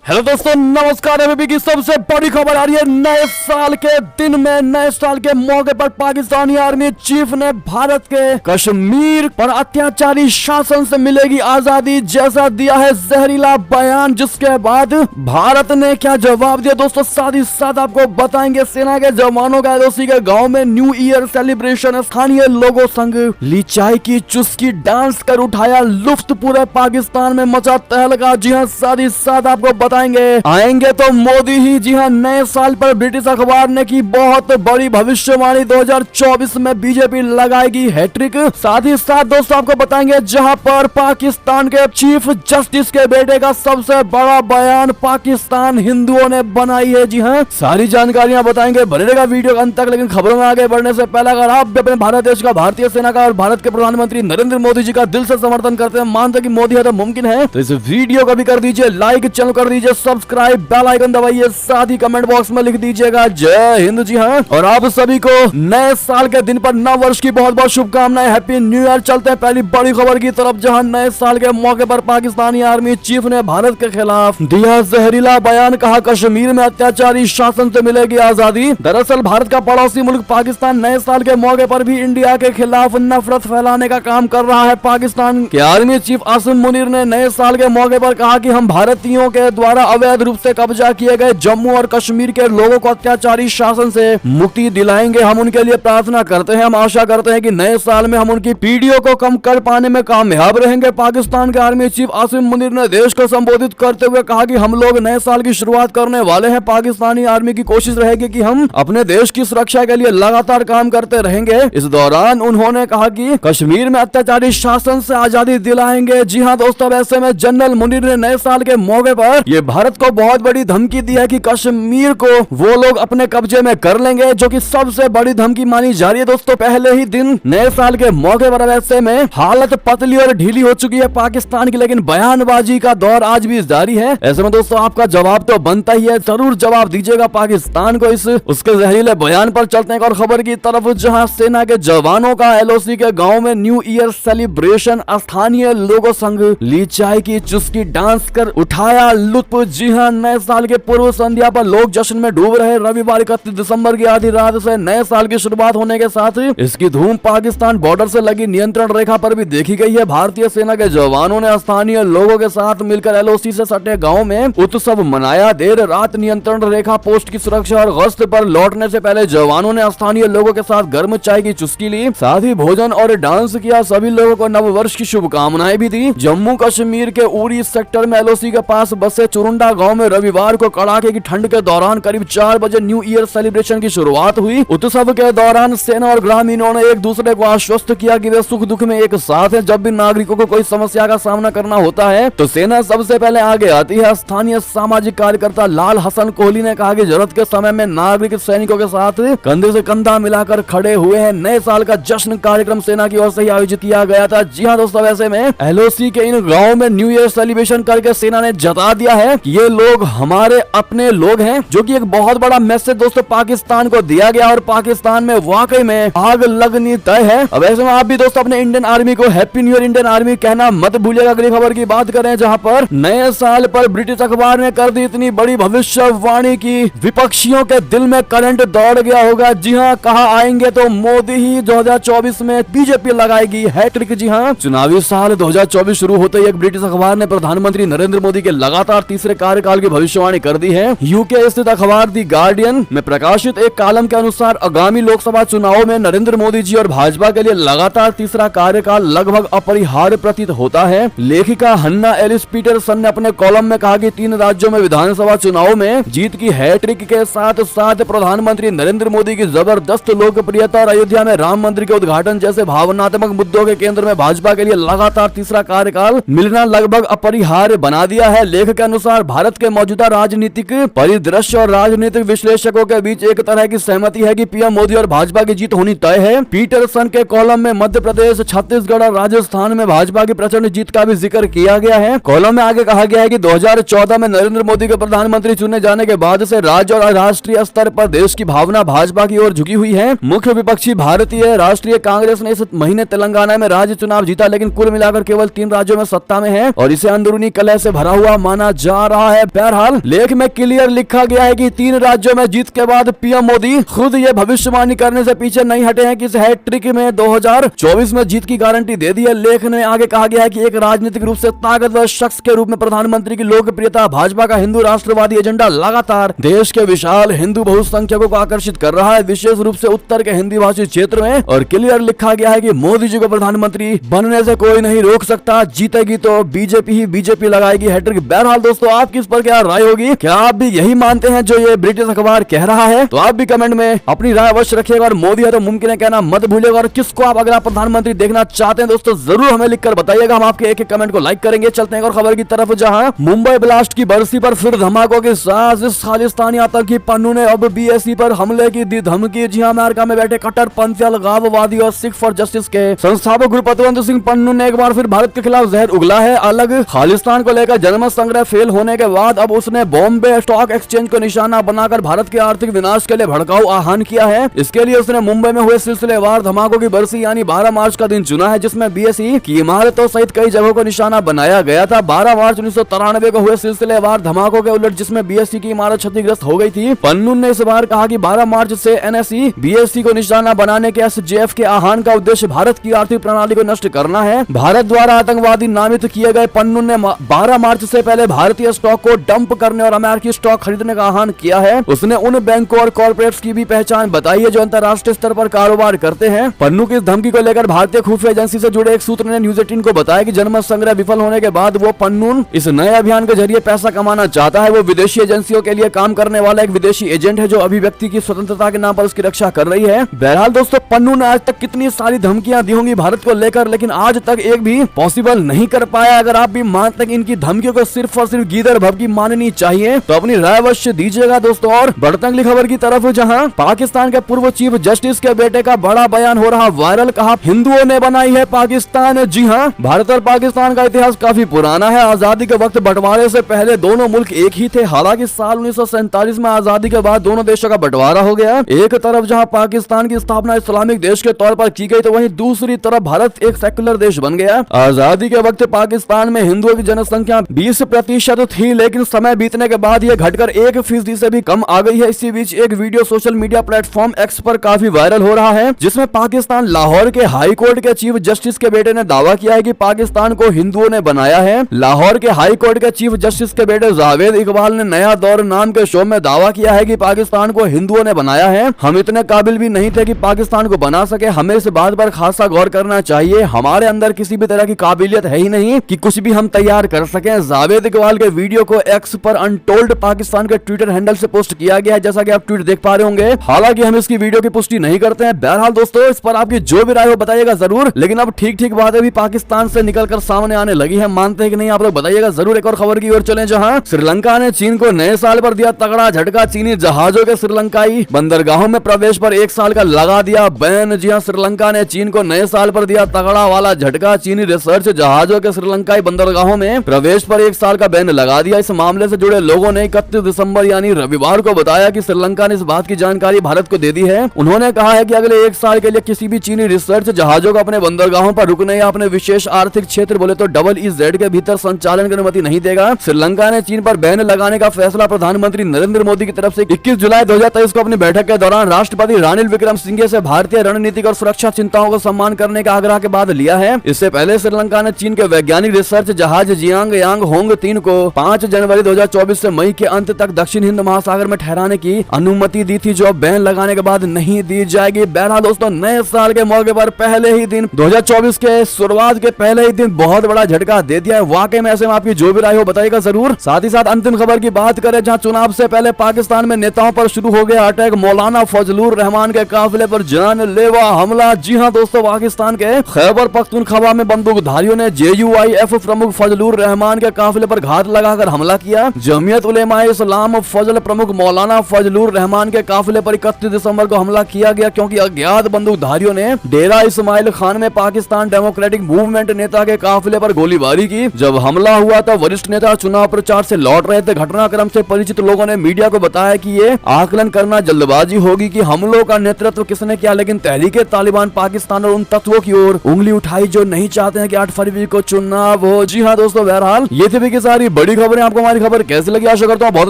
Hello दोस्तों, नमस्कार। अभी की सबसे बड़ी खबर आ रही है। नए साल के दिन में, नए साल के मौके पर पाकिस्तानी आर्मी चीफ ने भारत के कश्मीर पर अत्याचारी शासन से मिलेगी आजादी जैसा दिया है जहरीला बयान, जिसके बाद भारत ने क्या जवाब दिया दोस्तों, साथ ही साथ आपको बताएंगे। सेना के जवानों का एलओसी के गांव में न्यू ईयर सेलिब्रेशन, स्थानीय लोगों संग ली चाय की चुस्की, डांस कर उठाया लुफ्त, पूरे पाकिस्तान में मचा तहलका। जी हाँ, साथ ही साथ आपको आएंगे तो मोदी ही। जी हाँ, नए साल पर ब्रिटिश अखबार ने की बहुत बड़ी भविष्यवाणी, 2024 में बीजेपी लगाएगी हैट्रिक। साथ ही साथ दोस्तों आपको बताएंगे, जहां पर पाकिस्तान के चीफ जस्टिस के बेटे का सबसे बड़ा बयान पाकिस्तान हिंदुओं ने बनाई है। जी हाँ, सारी जानकारियां बताएंगे, बने रहेगा वीडियो अंत तक। लेकिन खबरों में आगे बढ़ने से पहले अगर आप भी अपने भारत देश का, भारतीय सेना का और भारत के प्रधानमंत्री नरेंद्र मोदी जी का दिल से समर्थन करते हैं, मानते कि मोदी है तो मुमकिन है, तो इस वीडियो को भी कर दीजिए लाइक, चैनल कर दीजिए सब्सक्राइब, बेल आइकन दबाइए, साथ ही कमेंट बॉक्स में लिख दीजिएगा जय हिंद। जी हाँ, और आप सभी को नए साल के दिन पर नव वर्ष की बहुत बहुत शुभकामनाएं, हैप्पी न्यू ईयर। चलते हैं पहली बड़ी खबर की तरफ, जहां नए साल के मौके पर पाकिस्तानी आर्मी चीफ ने भारत के खिलाफ दिया जहरीला बयान, कहा कश्मीर में अत्याचारी शासन से मिलेगी आजादी। दरअसल भारत का पड़ोसी मुल्क पाकिस्तान नए साल के मौके पर भी इंडिया के खिलाफ नफरत फैलाने का काम कर रहा है। पाकिस्तान के आर्मी चीफ आसिम मुनीर ने नए साल के मौके पर कहा कि हम भारतीयों के द्वारा अवैध रूप से कब्जा किए गए जम्मू और कश्मीर के लोगों को अत्याचारी शासन से मुक्ति दिलाएंगे। हम उनके लिए प्रार्थना करते हैं। हम आशा करते हैं कि नए साल में हम उनकी पीढ़ियों को कम कर पाने में कामयाब रहेंगे। पाकिस्तान के आर्मी चीफ आसिम मुनीर ने देश को संबोधित करते हुए कहा कि हम लोग नए साल की शुरुआत करने वाले हैं। पाकिस्तानी आर्मी की कोशिश रहेगी कि हम अपने देश की सुरक्षा के लिए लगातार काम करते रहेंगे। इस दौरान उन्होंने कहा कि कश्मीर में अत्याचारी शासन से आजादी दिलाएंगे। जी हाँ दोस्तों, ऐसे में जनरल मुनीर ने नए साल के मौके पर ये भारत को बहुत बड़ी धमकी दी है कि कश्मीर को वो लोग अपने कब्जे में कर लेंगे, जो कि सबसे बड़ी धमकी मानी जा रही है दोस्तों। पहले ही दिन नए साल के मौके पर ऐसे में हालत पतली और ढीली हो चुकी है पाकिस्तान की, लेकिन बयानबाजी का दौर आज भी जारी है। ऐसे में दोस्तों आपका जवाब तो बनता ही है, जरूर जवाब दीजिएगा पाकिस्तान को इस उसके जहरीले बयान पर। चलते हैं और खबर की तरफ, जहां सेना के जवानों का एलओसी के गाँव में न्यू ईयर सेलिब्रेशन, स्थानीय लोगों संग ली चाय की चुस्की, डांस कर उठाया लुत्फ। जी हाँ, नए साल के पूर्व संध्या पर लोग जश्न में डूब रहे। रविवार 31 दिसंबर की आधी रात से नए साल की शुरुआत होने के साथ इसकी धूम पाकिस्तान बॉर्डर से लगी नियंत्रण रेखा पर भी देखी गई है। भारतीय सेना के जवानों ने स्थानीय लोगों के साथ मिलकर एलओसी से सटे गांव में उत्सव मनाया। देर रात नियंत्रण रेखा पोस्ट की सुरक्षा और गश्त पर लौटने से पहले जवानों ने स्थानीय लोगों के साथ गर्म चाय की चुस्की ली, साथ ही भोजन और डांस किया। सभी लोगों को नव वर्ष की शुभकामनाएं भी दी। जम्मू कश्मीर के उरी सेक्टर में एलओसी के पास बसे चुरुंडा गाँव में रविवार को कड़ाके की ठंड के दौरान करीब 4 बजे न्यू ईयर सेलिब्रेशन की शुरुआत हुई। उत्सव के दौरान सेना और ग्रामीणों ने एक दूसरे को आश्वस्त किया कि वे सुख दुख में एक साथ हैं। जब भी नागरिकों को कोई समस्या का सामना करना होता है तो सेना सबसे पहले आगे आती है। स्थानीय सामाजिक कार्यकर्ता लाल हसन कोहली ने कहा कि जरूरत के समय में नागरिक सैनिकों के साथ कंधे से कंधा मिलाकर खड़े हुए हैं। नए साल का जश्न कार्यक्रम सेना की ओर से ही आयोजित किया गया था। जी हाँ दोस्तों, ऐसे में एलओसी के इन गाँव में न्यू ईयर सेलिब्रेशन करके सेना ने जता दिया है कि ये लोग हमारे अपने लोग हैं, जो कि एक बहुत बड़ा मैसेज दोस्तों पाकिस्तान को दिया गया और पाकिस्तान में वाकई में आग लगनी तय है। अब ऐसे में आप भी दोस्तों अपने इंडियन आर्मी को happy new year Indian army कहना मत भूलिएगा। अगली खबर की बात करें, जहां पर नए साल पर ब्रिटिश अखबार ने कर दी इतनी बड़ी भविष्यवाणी की विपक्षियों के दिल में करंट दौड़ गया होगा। जी हाँ, कहा आएंगे तो मोदी ही 2024 में बीजेपी लगाएगी हैट्रिक। जी हाँ, चुनावी साल 2024 शुरू होते ही एक ब्रिटिश अखबार ने प्रधानमंत्री नरेंद्र मोदी के लगातार तीसरे कार्यकाल की भविष्यवाणी कर दी है। यूके स्थित अखबार दी गार्डियन में प्रकाशित एक कॉलम के अनुसार आगामी लोकसभा चुनाव में नरेंद्र मोदी जी और भाजपा के लिए लगातार तीसरा कार्यकाल लगभग अपरिहार्य प्रतीत होता है। लेखिका हन्ना एलिस पीटरसन ने अपने कॉलम में कहा कि 3 राज्यों में विधानसभा चुनाव में जीत की हैट्रिक के साथ साथ प्रधानमंत्री नरेंद्र मोदी की जबरदस्त लोकप्रियता और अयोध्या में राम मंदिर के उद्घाटन जैसे भावनात्मक मुद्दों के केंद्र में भाजपा के लिए लगातार तीसरा कार्यकाल मिलना लगभग अपरिहार्य बना दिया है। लेख के अनुसार भारत के मौजूदा राजनीतिक परिदृश्य और राजनीतिक विश्लेषकों के बीच एक तरह की सहमति है कि पीएम मोदी और भाजपा की जीत होनी तय है। पीटरसन के कॉलम में मध्य प्रदेश, छत्तीसगढ़ और राजस्थान में भाजपा की प्रचंड जीत का भी जिक्र किया गया है। कॉलम में आगे कहा गया है कि 2014 में नरेंद्र मोदी के प्रधानमंत्री चुने जाने के बाद से राज्य और राष्ट्रीय स्तर पर देश की भावना भाजपा की ओर झुकी हुई है। मुख्य विपक्षी भारतीय राष्ट्रीय कांग्रेस ने इस महीने तेलंगाना में राज्य चुनाव जीता, लेकिन कुल मिलाकर केवल 3 राज्यों में सत्ता में है और इसे अंदरूनी कलह से भरा हुआ माना जा जा रहा है। बहरहाल लेख में क्लियर लिखा गया है कि 3 राज्यों में जीत के बाद पीएम मोदी खुद ये भविष्यवाणी करने से पीछे नहीं हटे हैं कि इस हैट्रिक में 2024 में जीत की गारंटी दे दी है। लेख में आगे कहा गया है कि एक राजनीतिक रूप से ताकतवर शख्स के रूप में प्रधानमंत्री की लोकप्रियता, भाजपा का हिंदू राष्ट्रवादी एजेंडा लगातार देश के विशाल हिंदू बहुसंख्यकों को आकर्षित कर रहा है, विशेष रूप से उत्तर के हिंदी भाषी क्षेत्र में। और क्लियर लिखा गया है कि मोदी जी को प्रधानमंत्री बनने से कोई नहीं रोक सकता, जीतेगी तो बीजेपी ही बीजेपी लगाएगी हैट्रिक। बहरहाल दोस्तों, आपकी इस पर क्या राय होगी? क्या आप भी यही मानते हैं जो ये ब्रिटिश अखबार कह रहा है? तो आप भी कमेंट में अपनी राय अवश्य रखिएगा और मोदी है तो मुमकिन है कहना मत भूलिएगा। और किसको आप अगर आप प्रधानमंत्री देखना चाहते हैं दोस्तों, जरूर हमें लिखकर बताइएगा, हम आपके एक एक कमेंट को लाइक करेंगे। चलते हैं और खबर की तरफ, जहां मुंबई ब्लास्ट की बरसी पर फिर धमाकों की साजिश। खालिस्तानी आतंकी पन्नू ने अब बीएसई पर हमले की दी धमकी। जी हां, अमेरिका में बैठे कट्टरपंथी अलगाववादी और सिख फॉर जस्टिस के संस्थापक गुरु पतवंत सिंह पन्नू ने एक बार फिर भारत के खिलाफ जहर उगला है। अलग खालिस्तान को लेकर जनमत संग्रह फेल होने के बाद अब उसने बॉम्बे स्टॉक एक्सचेंज को निशाना बनाकर भारत के आर्थिक विनाश के लिए भड़काऊ आह्वान किया है। इसके लिए उसने मुंबई में हुए सिलसिलेवार धमाकों की बरसी यानी 12 मार्च का दिन चुना है, जिसमें बीएसई की इमारतों सहित कई जगहों को निशाना बनाया गया था। 12 मार्च 1993 को हुए सिलसिलेवार धमाकों के उलट जिसमें बीएसई की इमारत क्षतिग्रस्त हो गई थी। पन्नू ने इस बार कहा कि 12 मार्च से एनएसई बीएसई को निशाना बनाने के एसजेएफ के आह्वान का उद्देश्य भारत की आर्थिक प्रणाली को नष्ट करना है। भारत द्वारा आतंकवादी नामित किए गए पन्नू ने 12 मार्च से पहले भारतीय स्टॉक को डंप करने और अमेरिकी स्टॉक खरीदने का आह्वान किया है। उसने उन बैंकों और कॉर्पोरेट्स की भी पहचान बताई है जो अंतर्राष्ट्रीय स्तर पर कारोबार करते हैं। पन्नू की इस धमकी को लेकर भारतीय खुफिया एजेंसी से जुड़े एक सूत्र ने न्यूज 18 को बताया कि जनमत संग्रह विफल होने के बाद वो पन्नू इस नए अभियान के जरिए पैसा कमाना चाहता है। वो विदेशी एजेंसियों के लिए काम करने वाला एक विदेशी एजेंट है जो अभिव्यक्ति की स्वतंत्रता के नाम पर उसकी रक्षा कर रही है। बहरहाल दोस्तों, पन्नू ने आज तक कितनी सारी धमकियां दी होंगी भारत को लेकर, लेकिन आज तक एक भी पॉसिबल नहीं कर पाया। अगर आप भी मानते हैं कि इनकी धमकियों को सिर्फ और सिर्फ गीदड़ भभकी माननी चाहिए तो अपनी राय अवश्य दीजिएगा दोस्तों। और बढ़ते अगली खबर की तरफ, जहां पाकिस्तान के पूर्व चीफ जस्टिस के बेटे का बड़ा बयान हो रहा वायरल। कहा हिंदुओं ने बनाई है पाकिस्तान। जी हां, भारत और पाकिस्तान का इतिहास काफी पुराना है। आजादी के वक्त बंटवारे से पहले दोनों मुल्क एक ही थे। हालांकि साल 1947 में आजादी के बाद दोनों देशों का बंटवारा हो गया। एक तरफ जहां पाकिस्तान की स्थापना इस्लामिक देश के तौर पर की गई तो वहीं दूसरी तरफ भारत एक सेक्युलर देश बन गया। आजादी के वक्त पाकिस्तान में हिंदुओं की जनसंख्या 20% थी, लेकिन समय बीतने के बाद यह घटकर 1% से भी कम आ गई है। इसी बीच एक video social media platform x पर काफी वायरल हो रहा है, जिसमें पाकिस्तान लाहौर के हाई कोर्ट के चीफ जस्टिस के बेटे ने दावा किया है कि पाकिस्तान को हिंदुओं ने बनाया है। लाहौर के हाई कोर्ट के चीफ जस्टिस के बेटे जावेद इकबाल ने नया दौर नाम के शो में दावा किया है कि पाकिस्तान को हिंदुओं ने बनाया है। हम इतने काबिल भी नहीं थे कि पाकिस्तान को बना सके। हमें इस बात पर खासा गौर करना चाहिए। हमारे अंदर किसी भी तरह की काबिलियत है ही नहीं कि कुछ भी हम तैयार कर सकें। जावेद इकबाल के वीडियो को एक्स पर अनटोल्ड पाकिस्तान के ट्विटर हैंडल से पोस्ट किया गया है, जैसा कि आप ट्वीट देख पा रहे होंगे। हालांकि हम इसकी वीडियो की पुष्टि नहीं करते हैं। बहरहाल दोस्तों, इस पर आपकी जो भी राय हो बताइएगा जरूर, लेकिन अब ठीक ठीक बातें भी पाकिस्तान से निकलकर सामने आने लगी है। मानते हैं कि नहीं, आप लोग बताइएगा जरूर। एक और खबर की ओर चलें, जहां श्रीलंका ने चीन को नए साल पर दिया तगड़ा झटका। चीनी जहाजों के श्रीलंकाई बंदरगाहों में प्रवेश पर 1 साल का लगा दिया बैन। जी हां, श्रीलंका ने चीन को नए साल पर दिया तगड़ा वाला झटका। चीनी रिसर्च जहाजों के श्रीलंकाई बंदरगाहों में प्रवेश पर 1 साल का बैन लगा दिया। इस मामले से जुड़े लोगों ने 31 दिसंबर यानी रविवार को बताया कि श्रीलंका ने इस बात की जानकारी भारत को दे दी है। उन्होंने कहा है कि अगले 1 साल के लिए किसी भी चीनी रिसर्च जहाजों को अपने बंदरगाहों पर रुकने या अपने विशेष आर्थिक क्षेत्र बोले तो EEZ के भीतर संचालन की अनुमति नहीं देगा। श्रीलंका ने चीन पर बैन लगाने का फैसला प्रधानमंत्री नरेंद्र मोदी की तरफ से 21 जुलाई 2023 को अपनी बैठक के दौरान राष्ट्रपति रानिल विक्रमसिंघे से भारतीय रणनीतिक और सुरक्षा चिंताओं को सम्मान करने का आग्रह के बाद लिया है। इससे पहले श्रीलंका ने चीन के वैज्ञानिक रिसर्च जहाज जियांग यांग होंग 3 को 5 जनवरी 2024 से मई के अंत तक दक्षिण हिंद महासागर में ठहराने की अनुमति दी थी, जो बैन लगाने के बाद नहीं दी जाएगी। बहरहाल दोस्तों, नए साल के मौके पर पहले ही दिन 2024 के शुरुआत के पहले ही दिन बहुत बड़ा झटका दे दिया है। वाकई में ऐसे में आपकी जो भी राय हो बताइएगा जरूर। साथ ही साथ अंतिम खबर की बात करें, जहां चुनाव से पहले पाकिस्तान में नेताओं पर शुरू हो गया अटैक। मौलाना फजलुर रहमान के काफिले पर जानलेवा हमला। जी हां दोस्तों, पाकिस्तान के खैबर पख्तूनख्वा में बंदूकधारियों ने JUIF प्रमुख फजलुर रहमान के काफिले पर घात लगाकर हमला किया। जमीयत उलेमाए इस्लाम फजल प्रमुख मौलाना फजलुर रहमान के काफिले पर 31 दिसंबर को हमला किया गया, क्योंकि अज्ञात बंदूकधारियों ने डेरा इस्माइल खान में पाकिस्तान डेमोक्रेटिक मूवमेंट नेता के काफिले पर गोलीबारी की। जब हमला हुआ तो वरिष्ठ नेता चुनाव प्रचार से लौट रहे थे। घटनाक्रम से परिचित लोगों ने मीडिया को बताया कि ये आकलन करना जल्दबाजी होगी कि हमलों का नेतृत्व किसने किया, लेकिन तहरीके तालिबान पाकिस्तान और उन तत्वों की ओर उंगली उठाई जो नहीं चाहते हैं कि 8 फरवरी को चुनाव हो। जी हाँ दोस्तों, बहरहाल ये थी भी की सारी बड़ी खबर है। आपको हमारी खबर कैसी लगी आशा करता हूँ बहुत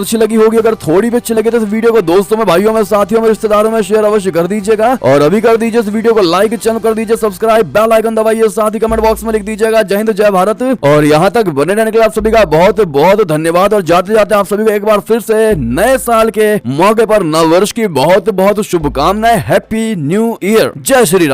अच्छी लगी होगी। अगर थोड़ी भी अच्छी लगी तो इस वीडियो को दोस्तों में, भाइयों में, साथियों में, रिश्तेदारों में शेयर अवश्य कर दीजिएगा और अभी कर दीजिए इस वीडियो को लाइक, चैनल कर दीजिए सब्सक्राइब, बेल आइकन दबाइए, साथ ही कमेंट बॉक्स में लिख दीजिएगा जय हिंद जय भारत। और यहाँ तक बने रहने के लिए आप सभी का बहुत बहुत धन्यवाद। और जाते जाते आप सभी को एक बार फिर से नए साल के मौके पर नव वर्ष की बहुत बहुत शुभकामनाएं। Happy new year. जय श्री राम।